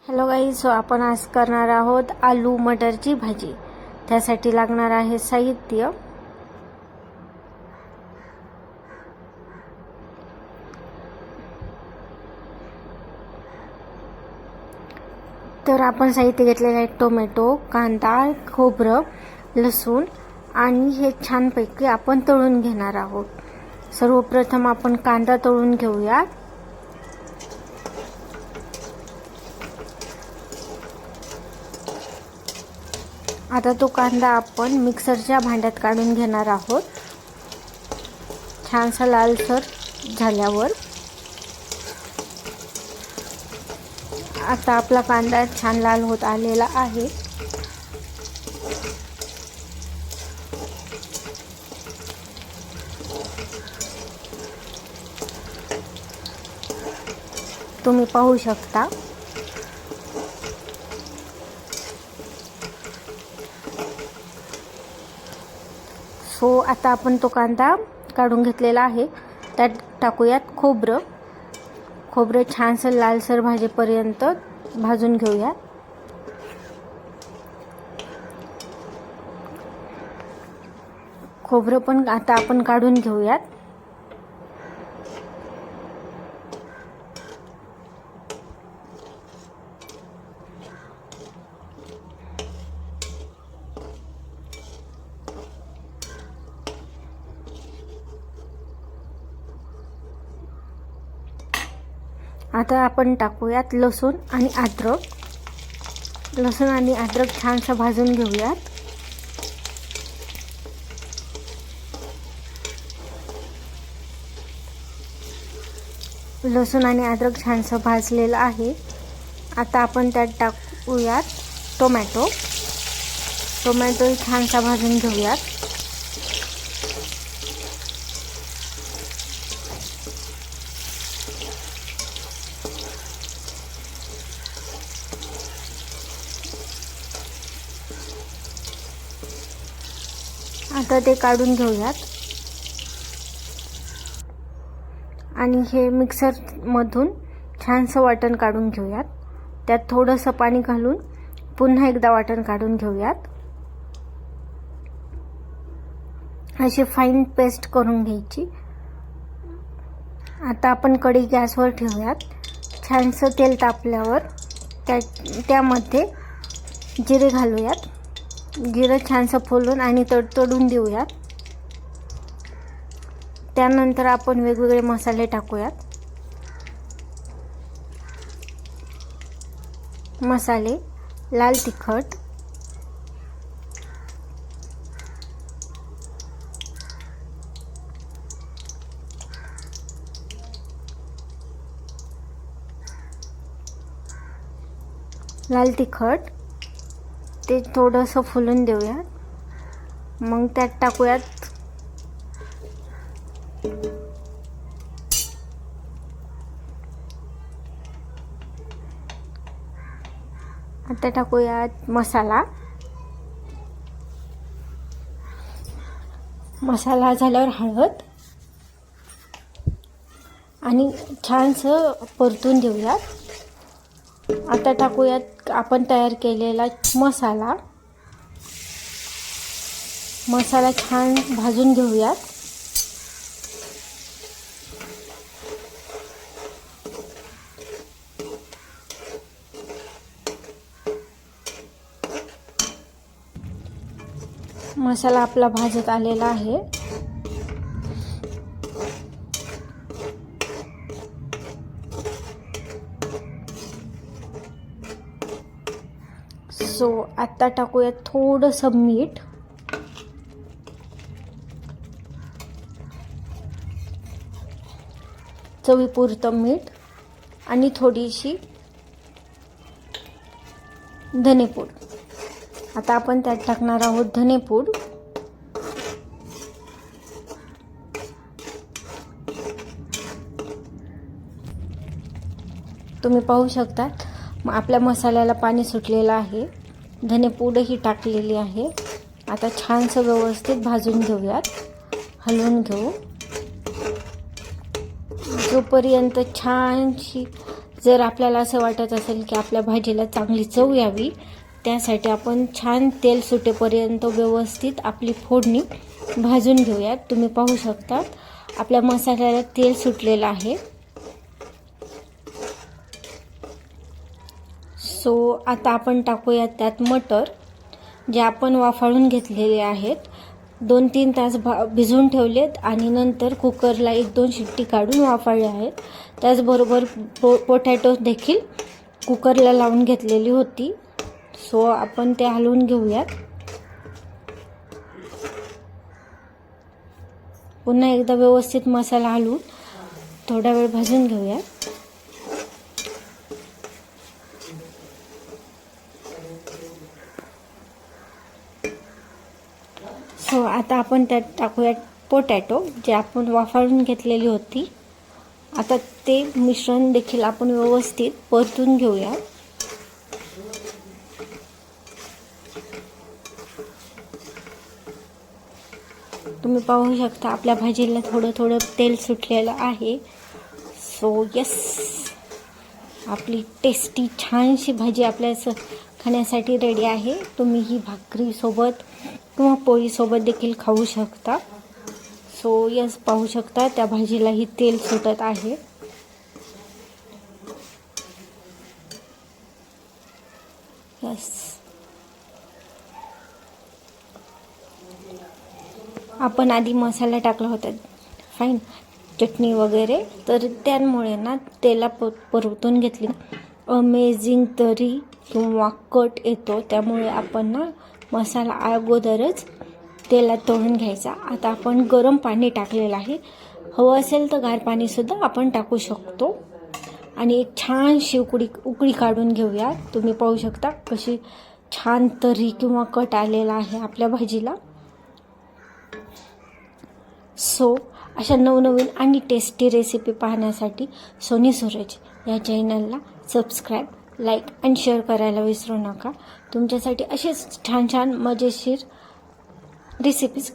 Hello guys, so आपण आज करणार आहोत आलू मटरची भाजी। त्यासाठी लागणार आहे साहित्य। तर आपण साहित्य घेतलेले आहे टोमॅटो, कांदा, खोबरं, लसूण आणि हे छानपैकी आपण तळून घेणार आहोत। सर्वप्रथम आपण कांदा तळून घेऊया। आता तो कांदा आपण मिक्सरच्या भांड्यात काढून घेणार आहोत। छानसा लालसर झाल्यावर आता आपला कांदा छान लाल होत आलेला आहे। तुम्ही पाहू शकता। सो आता आपण तो कांदा काढून घेतलेला आहे। त्यात टाकूयात खोबरं। खोबरं छानसं लालसर भाजेपर्यंत भाजून घेऊया। खोबरं पण आता आपण काढून घेऊयात। आता आपण टाकूयात लसूण आणि अद्रक। लसूण आणि अद्रक छानसं भाजून घेऊयात। लसूण आणि अद्रक छानसं भाजलेलं आहे। आता आपण त्यात टाकूयात टोमॅटो। टोमॅटो छानसा भाजून घेऊयात। आता ते काढून घेऊयात आणि हे मिक्सर मधून छानसं वाटण काढून घेऊयात। त्यात थोडंसं पाणी घालून पुन्हा एकदा वाटण काढून घेऊयात। अशी फाईन पेस्ट करून घ्यायची। आता आपण कढई गॅसवर ठेवूयात। छानसं तेल तापल्यावर त्यामध्ये जिरे घालूयात। जिरं छानसं फुलून आणि तडतडून देऊयात। त्यानंतर आपण वेगवेगळे मसाले टाकूयात। मसाले लाल तिखट, ते थोडंसं फुलून देऊया। मग त्यात टाकूयात मसाला। मसाला झाल्यावर हळद आणि छानसं परतून देऊयात। आता टाकूयात आपण तयार केलेला मसाला। मसाला छान भाजून घेऊयात। मसाला आपला भाजत आलेला आहे। सो आता टाकूयात थोडंसं मीठ, चवीपुरतं मीठ आणि थोडीशी धनेपूड। आता आपण त्यात टाकणार आहोत धनेपूड। तुम्ही पाहू शकता आपल्या मसाल्याला पाणी सुटलेलं आहे। धनेपूडही टाकलेली आहे। आता छानसं व्यवस्थित भाजून घेऊयात। हलवून घेऊ जोपर्यंत छानशी जर आपल्याला असं वाटत असेल की आपल्या भाजीला चांगली चव यावी, त्यासाठी आपण छान तेल सुटेपर्यंत व्यवस्थित आपली फोडणी भाजून घेऊयात. तुम्ही पाहू शकता आपल्या मसाल्याला तेल सुटलेलं आहे. सो आता आपण टाकूयात त्यात मटर, जे आपण वाफाळून घेतलेले आहेत. 2-3 तास भिजवून ठेवलेत आणि नंतर कुकरला 1-2 शिट्टी काढून वाफाळले आहेत. त्याचबरोबर पोटॅटो देखील कुकरला लावून घेतलेली होती. सो आपण ते हलवून घेऊयात. पुन्हा एकदा व्यवस्थित मसाला हलवून थोडा वेळ भाजून घेऊयात. सो आता आपण त्यात टाकूयात पोटॅटो, जे आपण वाफाळून घेतलेली होती. आता ते मिश्रण देखील आपण व्यवस्थित परतून घेऊया. तुम्ही पाहू शकता आपल्या भाजीला थोडं थोडं तेल सुटलेलं आहे. सो यस, आपली टेस्टी छानशी भाजी आपल्या खाण्यासाठी रेडी आहे. तुम्ही ही भाकरीसोबत किंवा पोळीसोबत देखील खाऊ शकता. सो यस, पाहू शकता त्या भाजीलाही तेल सुटत आहे. यस, आपण आधी मसाला टाकला होता फाईन, चटणी वगैरे, तर त्यामुळे ना तेला परतून घेतली अमेझिंग तरी किंवा कट येतो. त्यामुळे आपण ना मसाला अगोदरच तेलात तळून घ्यायचा. आता आपण गरम पाणी टाकलेलं आहे. हवं असेल तर गार पाणीसुद्धा आपण टाकू शकतो. आणि एक छानशी उकळी काढून घेऊया. तुम्ही पाहू शकता कशी छान तरी किंवा कट आलेला आहे आपल्या भाजीला. सो अशा नवनवीन आणि टेस्टी रेसिपी पाहण्यासाठी सोनी सूरज या चॅनलला सबस्क्राईब, लाईक आणि शेअर करायला विसरू नका. तुमच्यासाठी असेच छान छान मजेशीर रेसिपीज